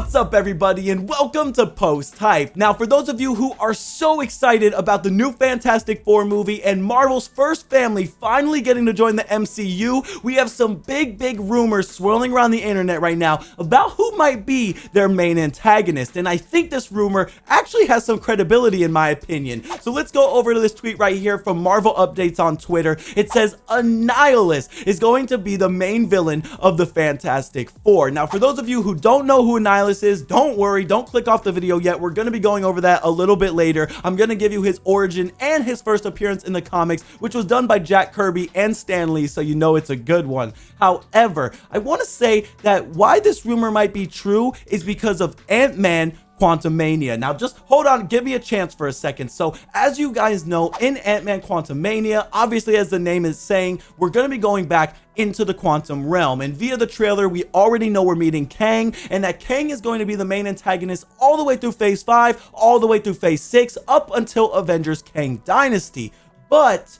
What's up, everybody, and welcome to Post Hype. Now, for those of you who are so excited about the new Fantastic Four movie and Marvel's first family finally getting to join the MCU, we have some big rumors swirling around the internet right now about who might be their main antagonist, and I think this rumor actually has some credibility in my opinion. So let's go over to this tweet right here from Marvel Updates on Twitter. It says Annihilus is going to be the main villain of the Fantastic Four. Now, for those of you who don't know who Annihilus is, don't worry, don't click off the video yet. We're going to be going over that a little bit later. I'm going to give you his origin and his first appearance in the comics, which was done by Jack Kirby and Stan Lee, so you know it's a good one. However, I want to say that why this rumor might be true is because of Ant-Man Quantumania. Now just hold on, give me a chance for a second. So as you guys know, in Ant-Man Quantumania, obviously as the name is saying, we're going to be going back into the quantum realm, and via the trailer we already know we're meeting Kang, and that Kang is going to be the main antagonist all the way through phase 5, all the way through phase 6, up until Avengers Kang Dynasty. But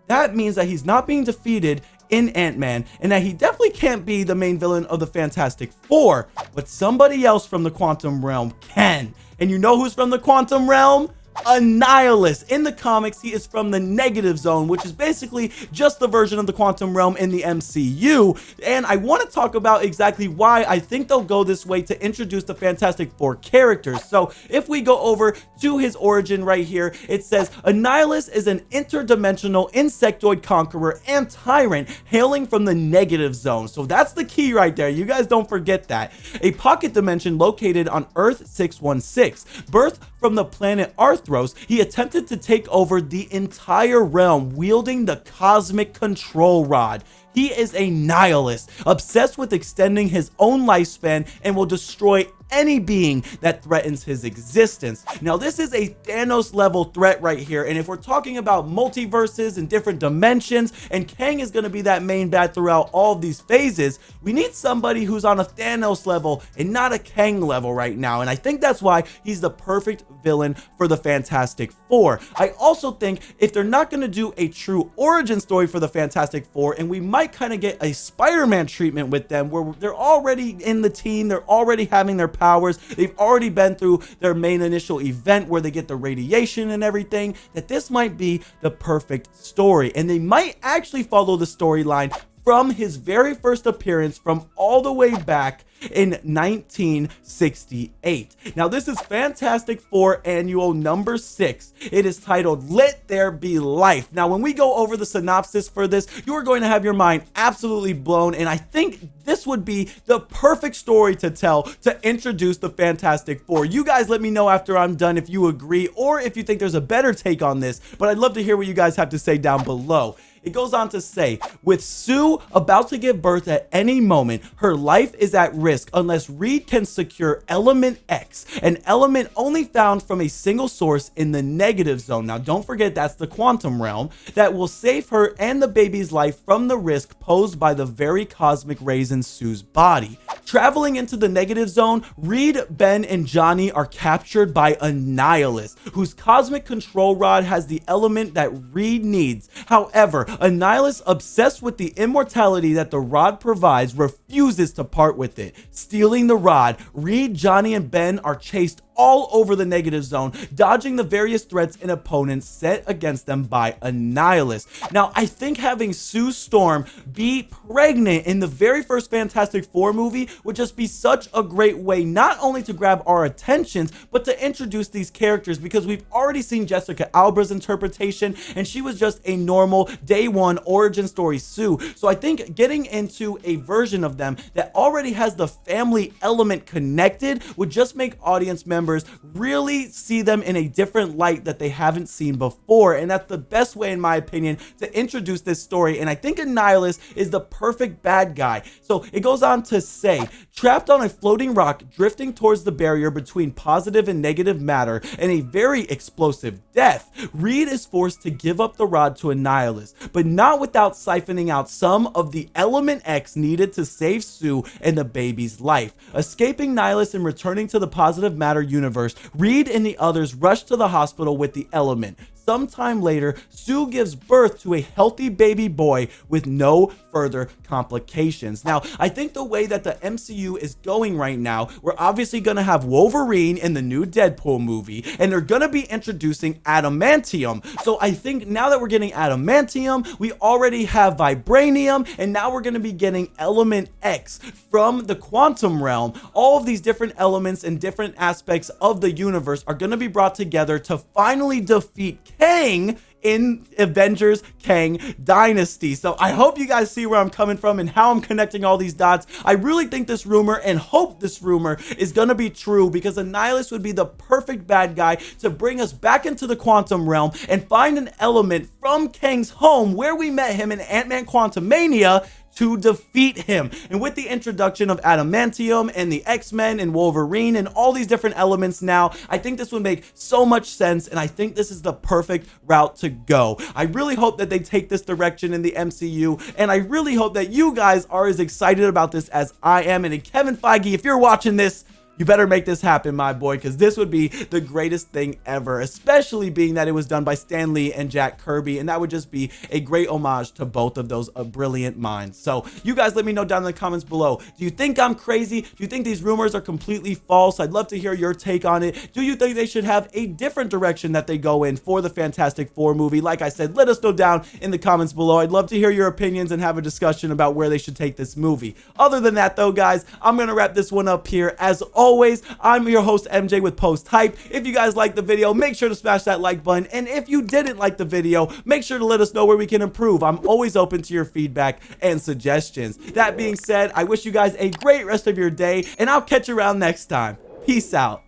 that means that he's not being defeated in Ant-Man, and that he definitely can't be the main villain of the Fantastic Four, but somebody else from the quantum realm can. And you know who's from the quantum realm? Annihilus. In the comics, he is from the negative zone, which is basically just the version of the quantum realm in the MCU. And I want to talk about exactly why I think they'll go this way to introduce the Fantastic Four characters. So if we go over to his origin right here, it says Annihilus is an interdimensional insectoid conqueror and tyrant hailing from the negative zone. So that's the key right there. You guys don't forget that. A pocket dimension located on Earth 616. Birthed from the planet Arthros, he attempted to take over the entire realm, wielding the cosmic control rod. He is a nihilist, obsessed with extending his own lifespan, and will destroy any being that threatens his existence. Now, this is a Thanos level threat right here, and if we're talking about multiverses and different dimensions, and Kang is going to be that main bad throughout all of these phases, we need somebody who's on a Thanos level and not a Kang level right now, and I think that's why he's the perfect villain for the Fantastic Four. I also think if they're not going to do a true origin story for the Fantastic Four, and we might kind of get a Spider-Man treatment with them, where they're already in the team, they're already having their powers, they've already been through their main initial event where they get the radiation and everything, that this might be the perfect story, and they might actually follow the storyline from his very first appearance from all the way back in 1968. Now, this is Fantastic Four Annual number 6. It is titled Let There Be Life. Now, when we go over the synopsis for this, you are going to have your mind absolutely blown, and I think this would be the perfect story to tell to introduce the Fantastic Four. You guys let me know after I'm done if you agree or if you think there's a better take on this, but I'd love to hear what you guys have to say down below. It goes on to say, with Sue about to give birth at any moment, her life is at risk unless Reed can secure Element X, an element only found from a single source in the negative zone. Now, don't forget that's the quantum realm, that will save her and the baby's life from the risk posed by the very cosmic rays in Sue's body. Traveling into the negative zone, Reed, Ben, and Johnny are captured by Annihilus, whose cosmic control rod has the element that Reed needs. However, Annihilus, obsessed with the immortality that the rod provides, refuses to part with it. Stealing the rod, Reed, Johnny, and Ben are chased all over the negative zone, dodging the various threats and opponents set against them by Annihilus. Now, I think having Sue Storm be pregnant in the very first Fantastic Four movie would just be such a great way not only to grab our attentions, but to introduce these characters, because we've already seen Jessica Alba's interpretation, and she was just a normal day one origin story Sue. So I think getting into a version of them that already has the family element connected would just make audience members really see them in a different light that they haven't seen before, and that's the best way, in my opinion, to introduce this story. And I think Annihilus is the perfect bad guy. So it goes on to say, trapped on a floating rock drifting towards the barrier between positive and negative matter and a very explosive death, Reed is forced to give up the rod to Annihilus, but not without siphoning out some of the Element X needed to save Sue and the baby's life. Escaping Nihilus and returning to the positive matter universe, Reed and the others rush to the hospital with the element. Sometime later, Sue gives birth to a healthy baby boy with no further complications. Now, I think the way that the MCU is going right now, we're obviously going to have Wolverine in the new Deadpool movie, and they're going to be introducing adamantium. So I think now that we're getting adamantium, we already have vibranium, and now we're going to be getting element X from the quantum realm. All of these different elements and different aspects of the universe are going to be brought together to finally defeat Kang in Avengers Kang Dynasty. So I hope you guys see where I'm coming from and how I'm connecting all these dots. I really think this rumor and hope this rumor is gonna be true, because Annihilus would be the perfect bad guy to bring us back into the quantum realm and find an element from Kang's home where we met him in Ant-Man Quantumania to defeat him. And with the introduction of adamantium and the X-Men and Wolverine and all these different elements now, I think this would make so much sense, and I think this is the perfect route to go. I really hope that they take this direction in the MCU, and I really hope that you guys are as excited about this as I am. And Kevin Feige, if you're watching this, you better make this happen, my boy, because this would be the greatest thing ever, especially being that it was done by Stan Lee and Jack Kirby, and that would just be a great homage to both of those brilliant minds. So you guys let me know down in the comments below. Do you think I'm crazy? Do you think these rumors are completely false? I'd love to hear your take on it. Do you think they should have a different direction that they go in for the Fantastic Four movie? Like I said, let us know down in the comments below. I'd love to hear your opinions and have a discussion about where they should take this movie. Other than that, though, guys, I'm going to wrap this one up here. As always, I'm your host MJ with Post Hype. If you guys liked the video, make sure to smash that like button, and if you didn't like the video, make sure to let us know where we can improve. I'm always open to your feedback and suggestions. That being said, I wish you guys a great rest of your day, and I'll catch you around next time. Peace out.